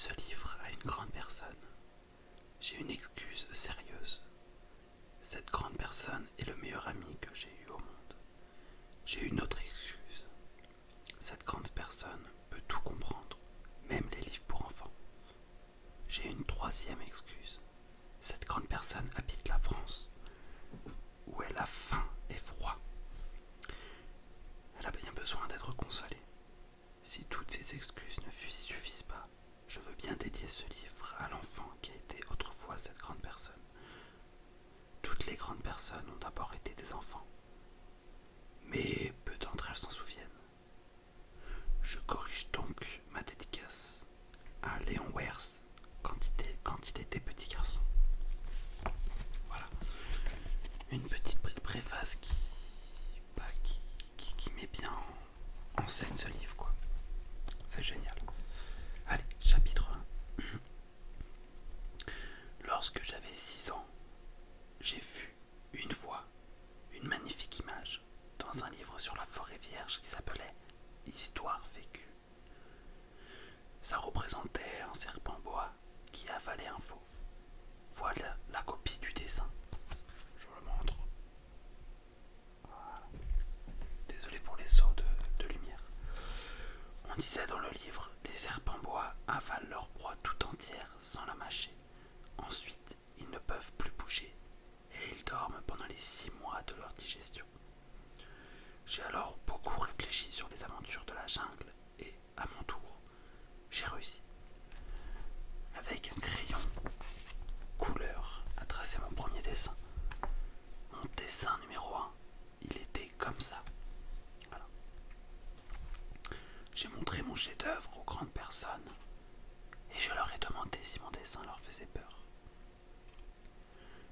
ce livre à une grande personne, j'ai une excuse sérieuse. Cette grande personne est le meilleur ami que j'ai eu au monde. J'ai une autre excuse. Cette grande personne peut tout comprendre, même les livres pour enfants. J'ai une troisième excuse. Cette grande personne habite la France, où elle a faim et froid. Elle a bien besoin d'être consolée. Si toutes ces excuses ne suffisent pas, je veux bien dédier ce livre à l'enfant qui a été autrefois cette grande personne. Toutes les grandes personnes ont d'abord été des enfants, mais peu d'entre elles s'en souviennent. Je corrige donc ma dédicace à Léon Wers quand il était petit garçon. Voilà, une petite préface qui met bien en scène ce livre, quoi. C'est génial. Allez, chapitre 1. Lorsque j'avais 6 ans, j'ai vu une fois une magnifique image dans un livre sur la forêt vierge qui s'appelait Histoire vécue. Ça représentait un serpent bois qui avalait un fauve. Voilà la copie du dessin. Je vous le montre. Voilà. Désolé pour les sauts de lumière. On disait dans le livre, les serpents bois avalent leur proie tout entière sans la mâcher. Ensuite, ils ne peuvent plus bouger et ils dorment pendant les 6 mois de leur digestion. J'ai alors beaucoup réfléchi sur les aventures de la jungle et, à mon tour, j'ai réussi. Avec un crayon couleur à tracer mon premier dessin. Mon dessin numéro 1, il était comme ça. Voilà. J'ai montré mon chef-d'œuvre aux grandes personnes et je leur ai demandé si mon dessin leur faisait peur.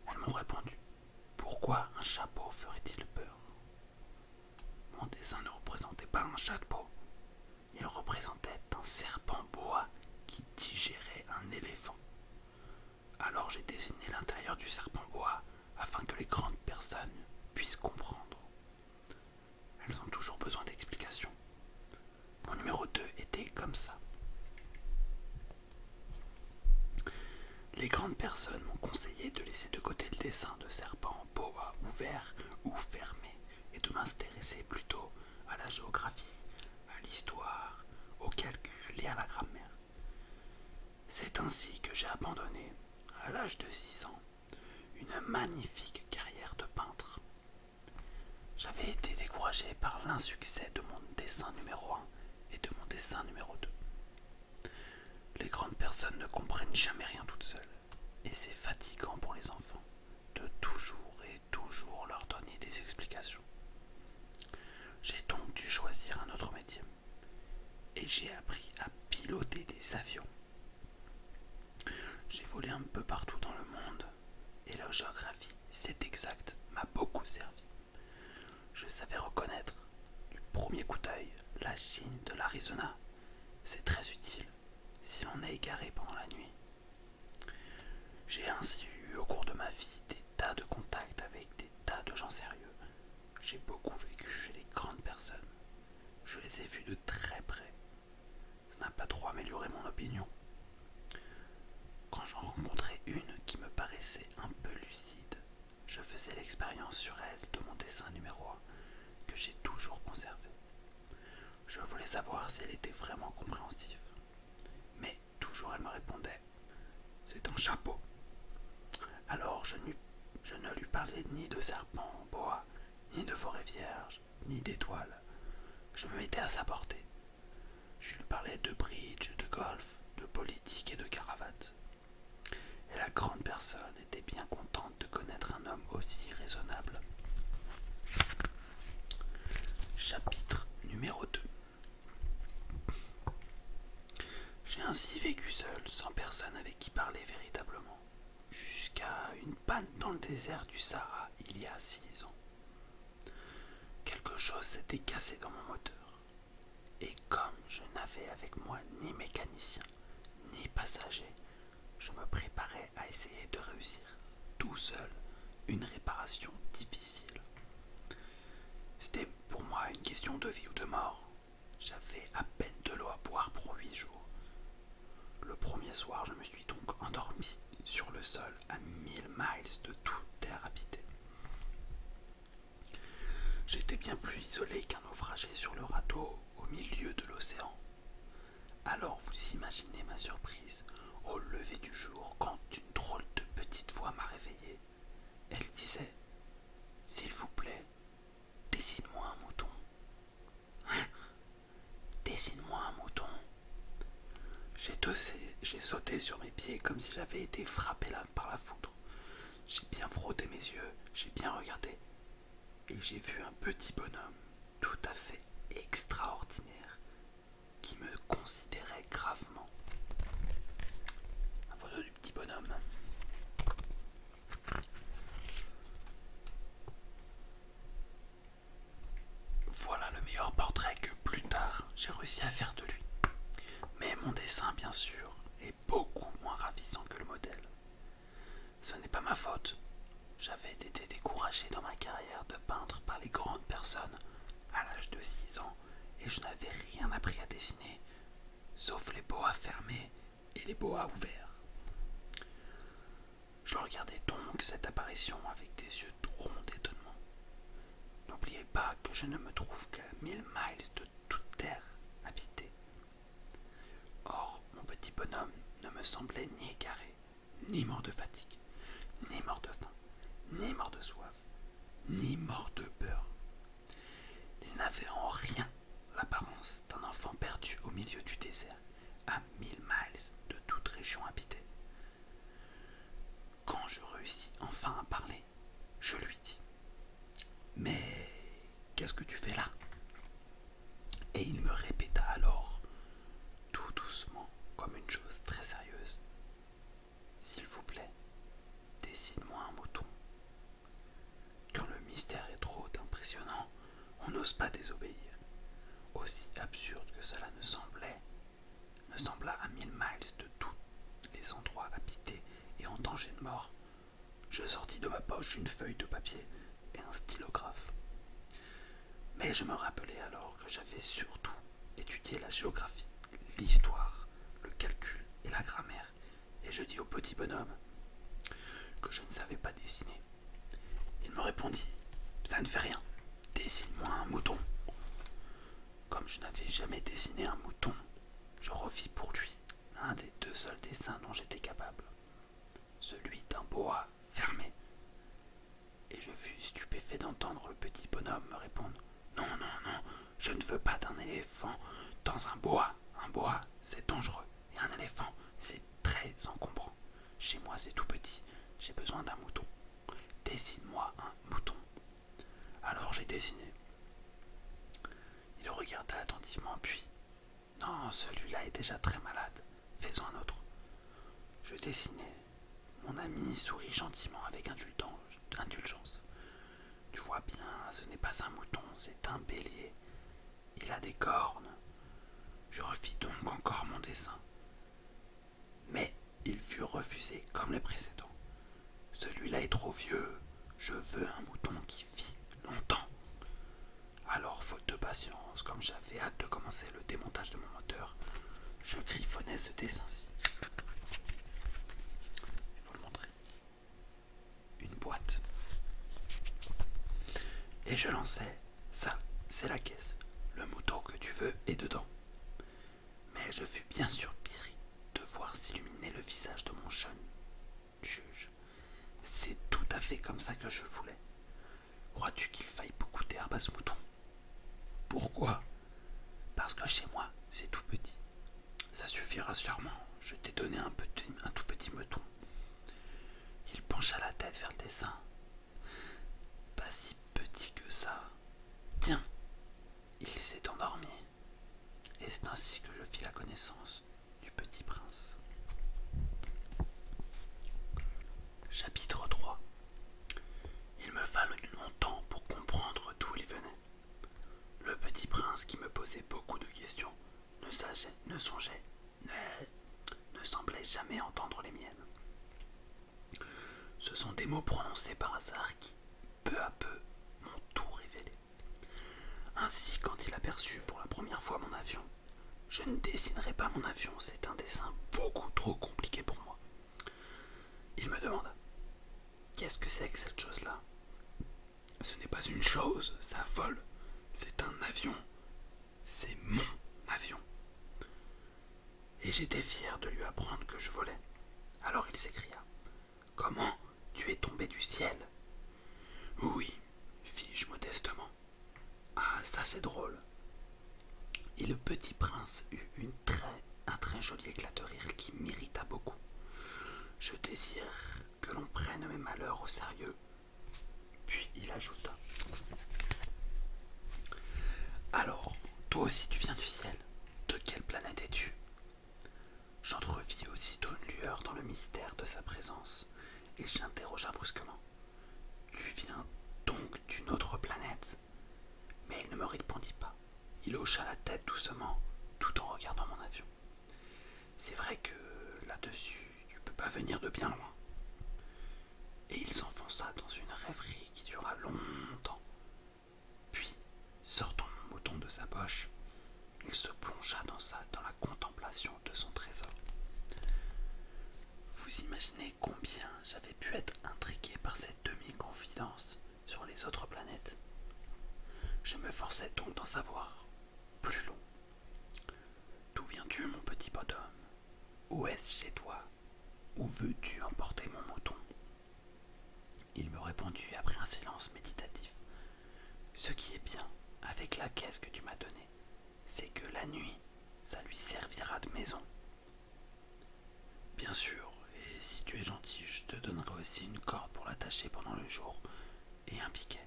Elles m'ont répondu. Pourquoi un chapeau ferait-il peur? Mon dessin ne représentait pas un chapeau. Il représentait un serpent bois qui digérait un éléphant. Alors j'ai dessiné l'intérieur du serpent bois afin que les grandes personnes puissent comprendre. Elles ont toujours besoin d'explications. Mon numéro 2 était comme ça. Les grandes personnes m'ont conseillé de laisser de côté le dessin de serpent boa ouvert ou fermé et de m'intéresser plutôt à la géographie, à l'histoire, au calcul et à la grammaire. C'est ainsi que j'ai abandonné, à l'âge de 6 ans, une magnifique carrière de peintre. J'avais été découragé par l'insuccès de mon dessin numéro 1 et de mon dessin numéro 2. Les grandes personnes ne comprennent jamais rien toutes seules, et c'est fatigant pour les enfants de toujours et toujours leur donner des explications. J'ai donc dû choisir un autre métier, et j'ai appris à piloter des avions. J'ai volé un peu partout dans le monde, et la géographie, c'est exact, m'a beaucoup servi. Je savais reconnaître, du premier coup d'œil, la Chine de l'Arizona. C'est très utile si l'on est égaré pendant la nuit. J'ai ainsi eu au cours de ma vie des tas de contacts avec des tas de gens sérieux. J'ai beaucoup vécu chez les grandes personnes. Je les ai vus de très près. Ça n'a pas trop amélioré mon opinion. Quand j'en rencontrais une qui me paraissait un peu lucide, je faisais l'expérience sur elle de mon dessin numéro 1 que j'ai toujours conservé. Je voulais savoir si elle était vraiment compréhensive. Mais toujours elle me répondait « C'est un chapeau ». Alors je ne lui parlais ni de serpent, boa, ni de forêt vierge, ni d'étoiles. Je me mettais à sa portée. Je lui parlais de bridge, de golf, de politique et de caravate. Et la grande personne était bien contente de connaître un homme aussi raisonnable. Chapitre numéro 2. J'ai ainsi vécu seul, sans personne avec qui parler véritablement, jusqu'à une panne dans le désert du Sahara il y a 6 ans. Quelque chose s'était cassé dans mon moteur, et comme je n'avais avec moi ni mécanicien, ni passager, je me préparais à essayer de réussir tout seul une réparation difficile. C'était pour moi une question de vie ou de mort. J'avais à peine de l'eau à boire pour 8 jours. Le premier soir, je me suis donc endormi sur le sol à 1000 miles de toute terre habitée. J'étais bien plus isolé qu'un naufragé sur le radeau au milieu de l'océan. Alors vous imaginez ma surprise au lever du jour quand une drôle de petite voix m'a réveillé. Elle disait « S'il vous plaît, dessine-moi un mouton. » Dessine-moi un mouton. J'ai sauté sur mes pieds comme si j'avais été frappé par la foudre. J'ai bien frotté mes yeux, j'ai bien regardé, et j'ai vu un petit bonhomme tout à fait extraordinaire qui me considérait gravement. La photo du petit bonhomme. Voilà le meilleur portrait que plus tard j'ai réussi à faire de lui. Mais mon dessin, bien sûr, est beaucoup moins ravissant que le modèle. Ce n'est pas ma faute. J'avais été découragé dans ma carrière de peintre par les grandes personnes à l'âge de 6 ans et je n'avais rien appris à dessiner, sauf les boas fermés et les boas ouverts. Je regardais donc cette apparition avec des yeux tout ronds d'étonnement. N'oubliez pas que je ne me trouve qu'à 1000 miles de toute terre habitée. Or, mon petit bonhomme ne me semblait ni égaré, ni mort de fatigue, ni mort de faim, ni mort de soif, ni mort de peur. Il n'avait en rien l'apparence d'un enfant perdu au milieu du désert, à 1000 miles de toute région habitée. Quand je réussis enfin à parler, je lui dis « Mais qu'est-ce que tu fais là ?» Et il me répéta alors, tout doucement, comme une chose très sérieuse, « S'il vous plaît, dessine-moi un mouton. » Quand le mystère est trop impressionnant, on n'ose pas désobéir. Aussi absurde que cela ne sembla à 1000 miles de tous les endroits habités et en danger de mort, je sortis de ma poche une feuille de papier et un stylographe. Mais je me rappelais alors que j'avais surtout étudié la géographie, l'histoire, le calcul et la grammaire, et je dis au petit bonhomme que je ne savais pas dessiner. Il me répondit « Ça ne fait rien, dessine-moi un mouton. » Comme je n'avais jamais dessiné un mouton, je refis pour lui un des 2 seuls dessins dont j'étais capable, celui d'un boa fermé. Et je fus stupéfait d'entendre le petit bonhomme me répondre « Non, non, non, je ne veux pas d'un éléphant dans un boa. Un boa, c'est dangereux, et un éléphant, c'est très encombrant. Chez moi, c'est tout petit, j'ai besoin d'un mouton. Dessine-moi un mouton. » Alors j'ai dessiné. Il regarda attentivement, puis « Non, celui-là est déjà très malade, fais-en un autre. » Je dessinai. Mon ami sourit gentiment avec indulgence. « Tu vois bien, ce n'est pas un mouton, c'est un bélier. Il a des cornes. » Je refis donc encore mon dessin. Mais il fut refusé comme les précédents. « Celui-là est trop vieux, je veux un mouton qui vit longtemps. » Alors, faute de patience, comme j'avais hâte de commencer le démontage de mon moteur, je griffonnais ce dessin-ci. Il faut le montrer. Une boîte. Et je lançais, ça, c'est la caisse. Le mouton que tu veux est dedans. Mais je fus bien surpris de voir s'illuminer le visage de mon jeune juge. C'est tout à fait comme ça que je voulais. Crois-tu qu'il faille beaucoup d'herbe à ce mouton? Pourquoi? Parce que chez moi, c'est tout petit. Ça suffira sûrement, je t'ai donné un tout petit mouton. Il pencha la tête vers le dessin. Pas si petit que ça. Tiens, il s'est endormi. Et c'est ainsi que je fis la connaissance du petit prince. Chapitre 3. Il me fallut longtemps pour comprendre d'où il venait. Le petit prince, qui me posait beaucoup de questions, ne semblait jamais entendre les miennes. Ce sont des mots prononcés par hasard qui, peu à peu, m'ont tout révélé. Ainsi, quand il aperçut pour la première fois mon avion, Je ne dessinerai pas mon avion, c'est un dessin beaucoup trop compliqué pour moi. Il me demanda: qu'est-ce que c'est que cette chose-là? Ce n'est pas une chose, ça vole. C'est un avion. C'est mon avion. Et j'étais fier de lui apprendre que je volais. Alors il s'écria: comment tu es tombé du ciel? Oui, fis-je modestement. Ah, ça c'est drôle. Et le petit prince eut un très joli éclat de rire qui m'irrita beaucoup. Je désire que l'on prenne mes malheurs au sérieux. Puis il ajouta: alors, toi aussi tu viens du ciel. De quelle planète es-tu? J'entrevis aussitôt une lueur dans le mystère de sa présence, et j'interrogea brusquement: tu viens donc d'une autre planète? Mais il ne me répondit pas. Il hocha la tête doucement, tout en regardant mon avion. C'est vrai que là-dessus, tu peux pas venir de bien loin. Et il s'enfonça dans une rêverie qui dura longtemps. Puis, sortant mon mouton de sa poche, il se plongea dans la contemplation de son trésor. Vous imaginez combien j'avais pu être intrigué par cette demi-confidence sur les autres planètes? Je me forçais donc d'en savoir plus long. D'où viens-tu, mon petit bonhomme? Où est-ce chez toi? Où veux-tu emporter mon mouton? Il me répondit après un silence méditatif: ce qui est bien avec la caisse que tu m'as donnée, c'est que la nuit, ça lui servira de maison. Bien sûr, et si tu es gentil, je te donnerai aussi une corde pour l'attacher pendant le jour et un piquet.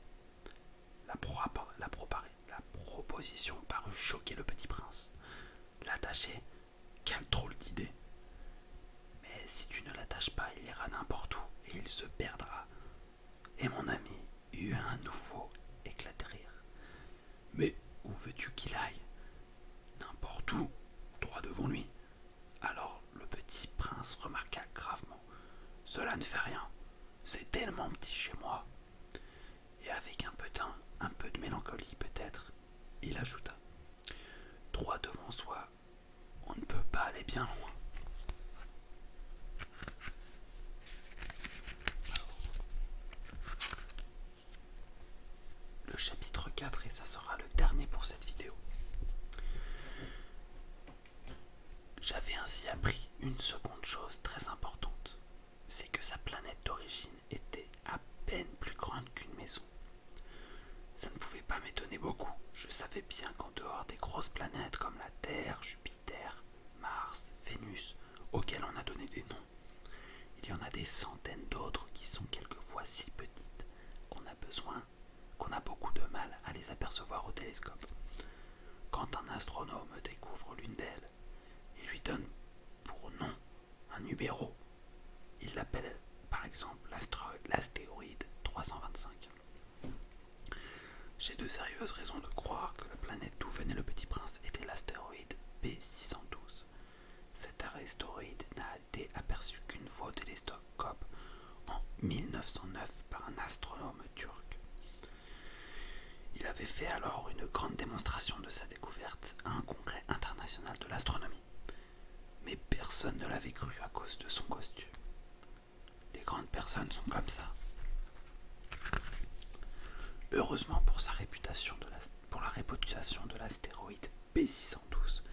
La proposition parut choquer le petit prince. L'attacher? Quelle drôle d'idée! Mais si tu ne l'attaches pas, il ira n'importe où et il se perdra. Et mon ami eut un nouveau éclat de rire. Mais où veux-tu qu'il aille? N'importe où, droit devant lui. Alors le petit prince remarqua gravement: cela ne fait rien, c'est tellement petit chez moi. Et avec un peu de mélancolie peut-être, il ajouta: droit devant soi, on ne peut pas aller bien loin. Le chapitre 4, et ça sera le dernier pour cette vidéo. J'avais ainsi appris une seconde chose très importante, c'est que sa planète d'origine était à peine plus grande qu'une maison. Ça ne pouvait pas m'étonner beaucoup, je savais bien qu'en dehors des grosses planètes comme la Terre, Jupiter, Mars, Vénus, auxquelles on a donné des noms, il y en a des centaines d'autres qui sont quelquefois si petites qu'on a beaucoup de mal à les apercevoir au télescope. Quand un astronome découvre l'une d'elles, il lui donne pour nom un numéro. Il l'appelle par exemple l'astéroïde 325. J'ai de sérieuses raisons de croire que la planète d'où venait le petit prince était l'astéroïde B612. Cet astéroïde n'a été aperçu qu'une fois au télescope en 1909 par un astronome turc. Il avait fait alors une grande démonstration de sa découverte à un congrès international de l'astronomie. Mais personne ne l'avait cru à cause de son costume. Les grandes personnes sont comme ça. Heureusement pour la réputation de l'astéroïde B612,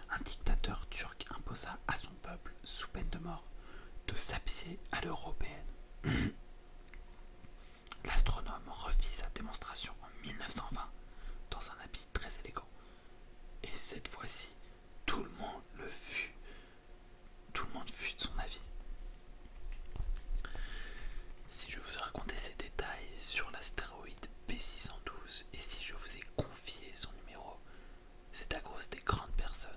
un dictateur turc imposa à son peuple, sous peine de mort, de s'habiller à l'européenne. L'astronome refit sa démonstration en 1920 dans un habit très élégant. Et cette fois-ci, tout le monde le fut. Tout le monde fut de son avis. Si je vous racontais ces détails sur l'astéroïde B612 et si je vous ai confié son numéro, c'est à cause des grandes personnes.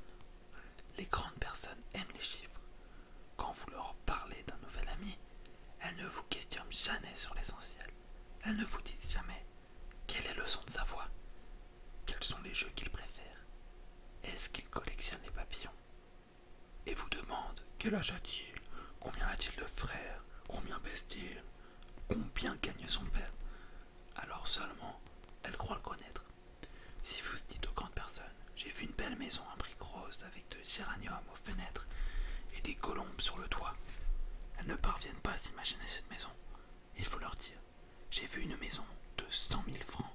Les grandes personnes aiment les chiffres. Quand vous leur parlez d'un nouvel ami, elles ne vous questionnent jamais sur l'essentiel. Elles ne vous disent jamais quel est le son de sa voix, quels sont les jeux qu'il préfère, est-ce qu'il collectionne les papillons, et vous demandent quel âge a-t-il, combien a-t-il de frères, combien pèse-t-il, combien gagne son père. Alors seulement, elles croient le connaître. Si vous dites aux grandes personnes: j'ai vu une belle maison, un brick rose, roses avec de géraniums aux fenêtres et des colombes sur le toit. Elles ne parviennent pas à s'imaginer cette maison. Il faut leur dire, j'ai vu une maison de 100 000 francs.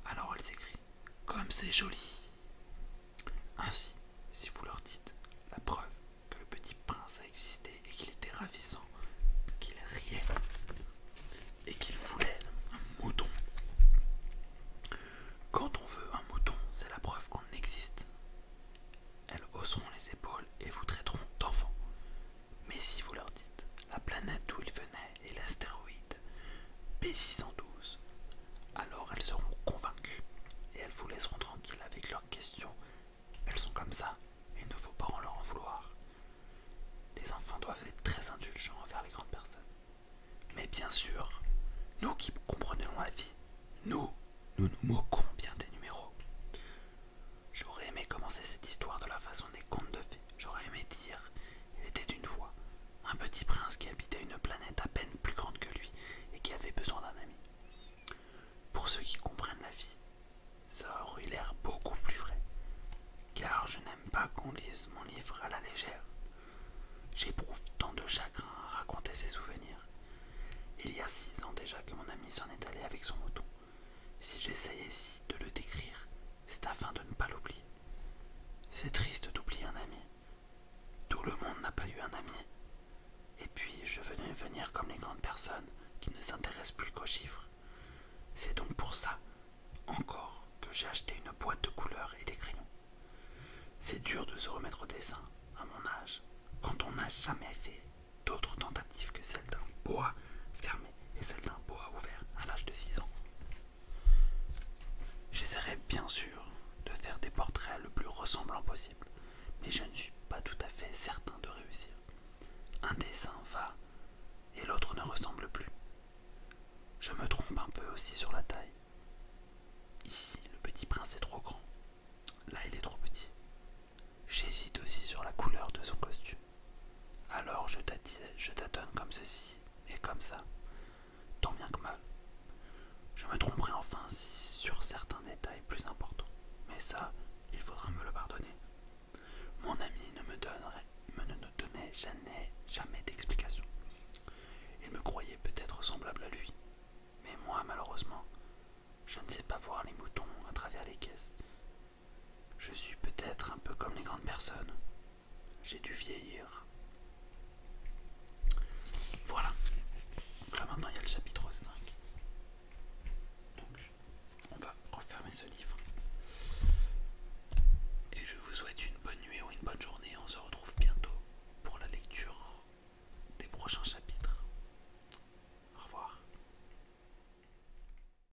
Alors elles s'écrient, comme c'est joli. Ainsi, si vous leur dites la preuve que le petit prince a existé et qu'il était ravissant, qu'il riait et qu'il voulait un mouton. Quand on veut un mouton, c'est la preuve qu'on existe. Elles hausseront les épaules et vous traiteront d'enfant. Mais si vous leur dites la planète d'où il venait est l'astéroïde B612, alors elles seront convaincues et elles vous laisseront tranquille avec leurs questions. Elles sont comme ça, et il ne faut pas leur en vouloir. Les enfants doivent être très indulgents envers les grandes personnes. Mais bien sûr, nous qui comprenons la vie, nous nous moquons bien des numéros. J'aurais aimé commencer cette histoire de la façon des contes de fées. J'aurais aimé dire, il était une fois un petit prince qui habitait une planète à peine plus grande que lui et qui avait besoin d'un ami. Pour ceux qui comprennent la vie, ça aurait l'air beaucoup plus vrai, car je n'aime pas qu'on lise mon livre à la légère. J'éprouve tant de chagrin à raconter ses souvenirs. Il y a 6 ans déjà que mon ami s'en est allé avec son mouton. Si j'essaye ici de le décrire, c'est afin de ne pas l'oublier. C'est triste d'oublier un ami. Tout le monde n'a pas eu un ami. Et puis je venais venir comme les grandes personnes qui ne s'intéressent plus qu'aux chiffres. C'est donc pour ça, encore, que j'ai acheté une boîte de couleurs et des crayons. C'est dur de se remettre au dessin, à mon âge, quand on n'a jamais fait d'autres tentatives que celle d'un boa fermé et celle d'un boa ouvert à l'âge de 6 ans. J'essaierai bien sûr de faire des portraits le plus ressemblants possible, mais je ne suis pas tout à fait certain de réussir. Un dessin va et l'autre ne ressemble plus. Je me trompe un peu aussi sur la taille. Ici, le petit prince est trop grand. Là, il est trop petit. J'hésite aussi sur la couleur de son costume. Alors je tâtonne comme ceci et comme ça.